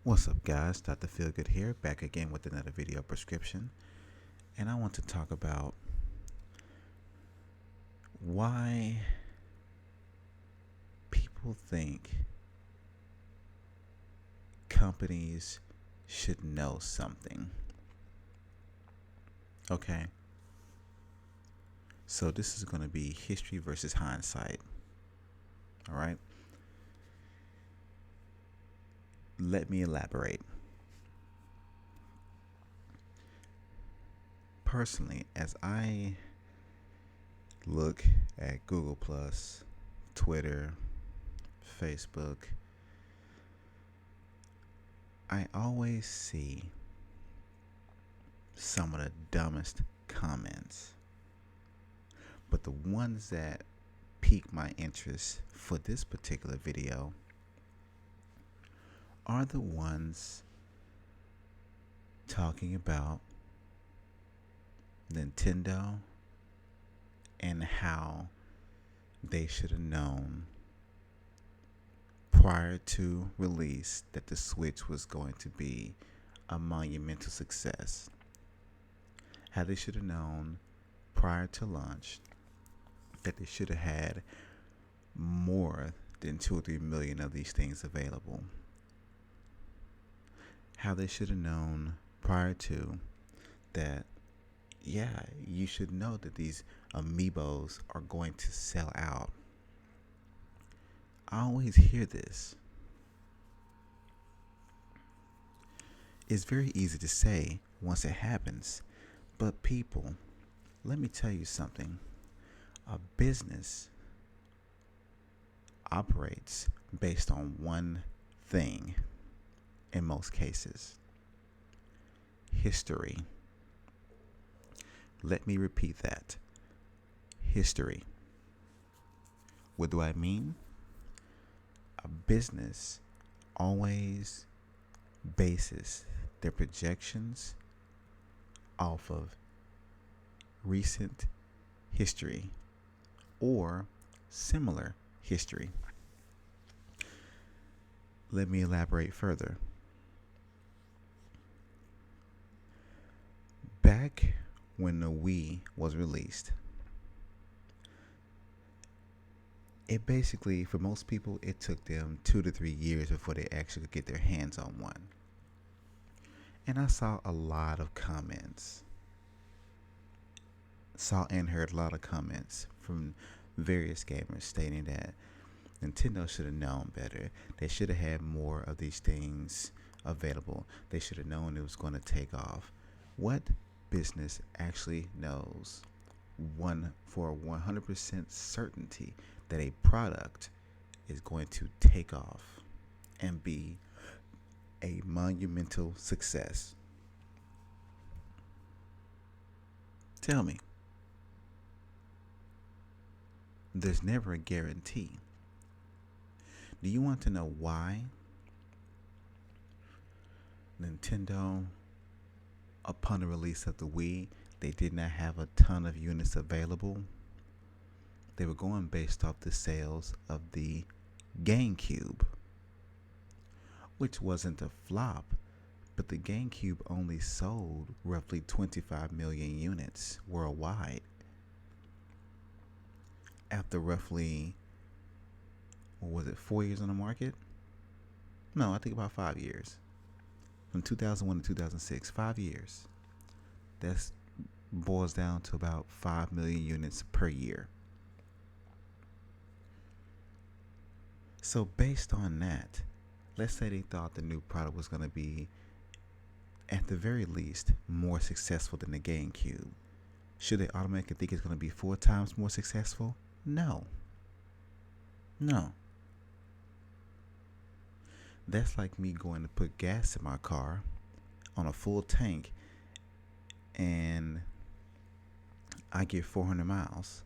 What's up, guys? DrFeelGood here, back again with another video prescription. And I want to talk about why people think companies should know something. Okay, so this is going to be history versus hindsight. All right, let me elaborate. Personally, as I look at Google Plus, Twitter, Facebook, I always see some of the dumbest comments. But the ones that pique my interest for this particular video are the ones talking about Nintendo and how they should have known prior to release that the Switch was going to be a monumental success. How they should have known prior to launch that they should have had more than 2 or 3 million of these things available. How they should have known prior to that, yeah, you should know that these amiibos are going to sell out. I always hear this. It's very easy to say once it happens, but people, let me tell you something. A business operates based on one thing in most cases: history. Let me repeat that. History. What do I mean? A business always bases their projections off of recent history or similar history. Let me elaborate further. Back when the Wii was released, it basically, for most people, it took them 2 to 3 years before they actually could get their hands on one. And I saw a lot of comments. Saw and heard a lot of comments from various gamers stating that Nintendo should have known better. They should have had more of these things available. They should have known it was going to take off. What business actually knows for 100% certainty that a product is going to take off and be a monumental success? Tell me. There's never a guarantee. Do you want to know why Nintendo, upon the release of the Wii, they did not have a ton of units available? They were going based off the sales of the GameCube, which wasn't a flop, but the GameCube only sold roughly 25 million units worldwide. After roughly, what was it, 4 years on the market? No, I think about 5 years. From 2001 to 2006, 5 years. That boils down to about 5 million units per year. So based on that, let's say they thought the new product was going to be, at the very least, more successful than the GameCube. Should they automatically think it's going to be 4 times more successful? No. That's like me going to put gas in my car on a full tank and I get 400 miles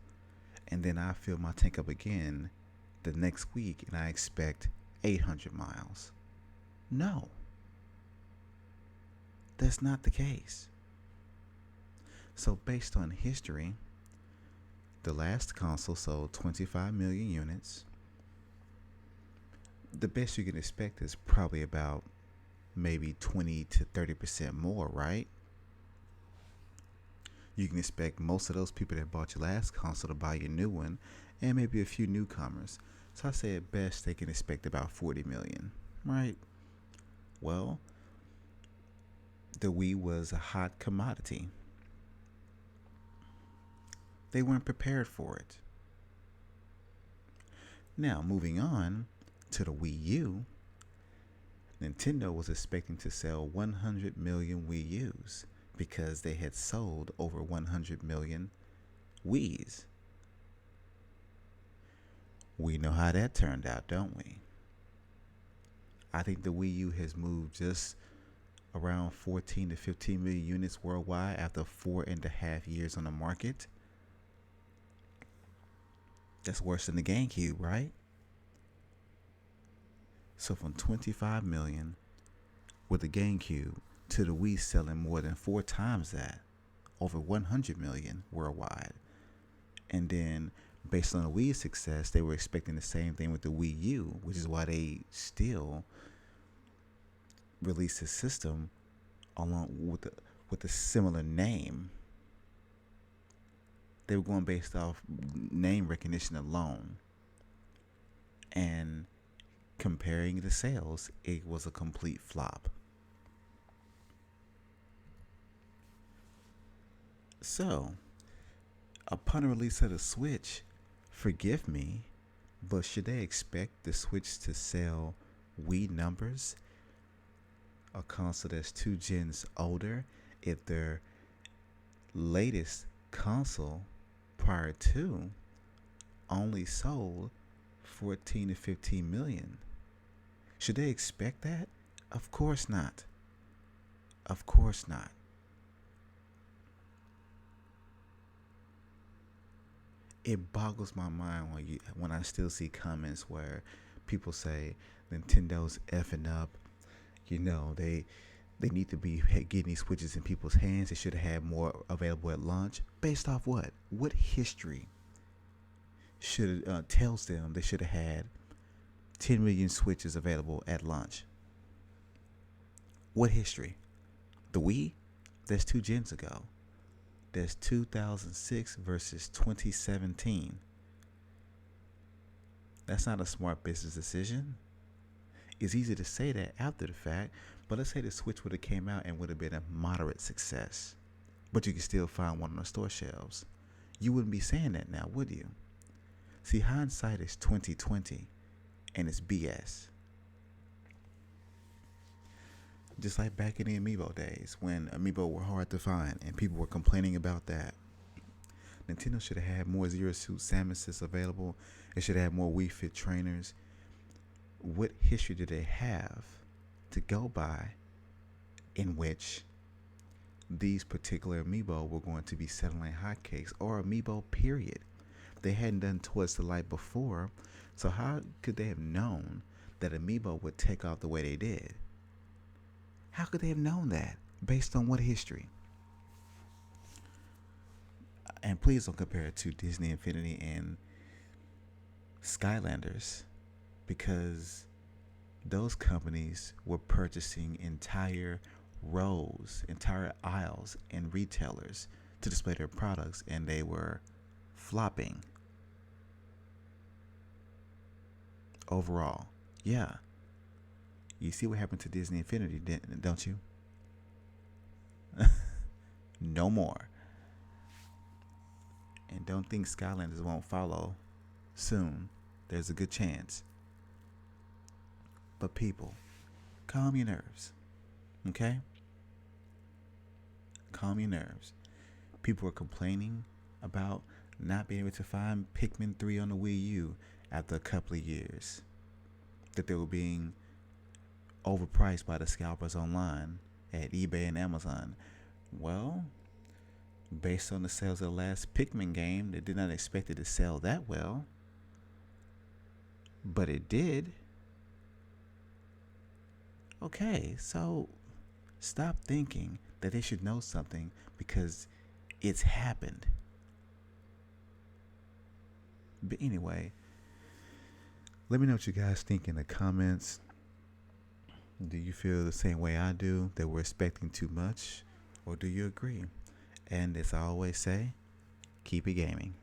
and then I fill my tank up again the next week and I expect 800 miles. No. That's not the case. So based on history, the last console sold 25 million units. The best you can expect is probably about maybe 20 to 30% more, right? You can expect most of those people that bought your last console to buy your new one, and maybe a few newcomers. So I say at best they can expect about 40 million, right? Well, the Wii was a hot commodity. They weren't prepared for it. Now, moving on to the Wii U, Nintendo was expecting to sell 100 million Wii U's because they had sold over 100 million Wii's. We know how that turned out, don't we? I think the Wii U has moved just around 14 to 15 million units worldwide after 4.5 years on the market. That's worse than the GameCube, right? So from 25 million with the GameCube to the Wii selling more than 4 times that, over 100 million worldwide. And then based on the Wii's success, they were expecting the same thing with the Wii U, which is why they still released a system along with a similar name. They were going based off name recognition alone. And comparing the sales, it was a complete flop. So, upon the release of the Switch, forgive me, but should they expect the Switch to sell Wii numbers? A console that's 2 gens older, if their latest console prior to only sold 14 to 15 million. Should they expect that? Of course not. Of course not. It boggles my mind when I still see comments where people say Nintendo's effing up. You know, they need to be getting these Switches in people's hands. They should have had more available at launch. Based off what? What history tells them they should have had 10 million Switches available at launch? What history? The Wii? That's 2 gens ago. That's 2006 versus 2017. That's not a smart business decision. It's easy to say that after the fact, but let's say the Switch would have came out and would have been a moderate success, but you could still find one on the store shelves. You wouldn't be saying that now, would you? See, hindsight is 2020, and it's BS. Just like back in the Amiibo days, when Amiibo were hard to find, and people were complaining about that. Nintendo should have had more Zero Suit Samuses available. It should have had more Wii Fit trainers. What history did they have to go by in which these particular Amiibo were going to be selling like hotcakes, or Amiibo period? They hadn't done Towards the Light before, so how could they have known that Amiibo would take off the way they did? How could they have known that? Based on what history? And please don't compare it to Disney Infinity and Skylanders, because those companies were purchasing entire rows, entire aisles and retailers to display their products, and they were flopping overall. Yeah. You see what happened to Disney Infinity, don't you? No more. And don't think Skylanders won't follow soon. There's a good chance. But people, calm your nerves. Okay? Calm your nerves. People are complaining about not being able to find Pikmin 3 on the Wii U after a couple of years. That they were being overpriced by the scalpers online at eBay and Amazon. Well, based on the sales of the last Pikmin game, they did not expect it to sell that well. But it did. Okay, so stop thinking that they should know something because it's happened. But anyway, let me know what you guys think in the comments. Do you feel the same way I do, that we're expecting too much, or do you agree? And as I always say, keep it gaming.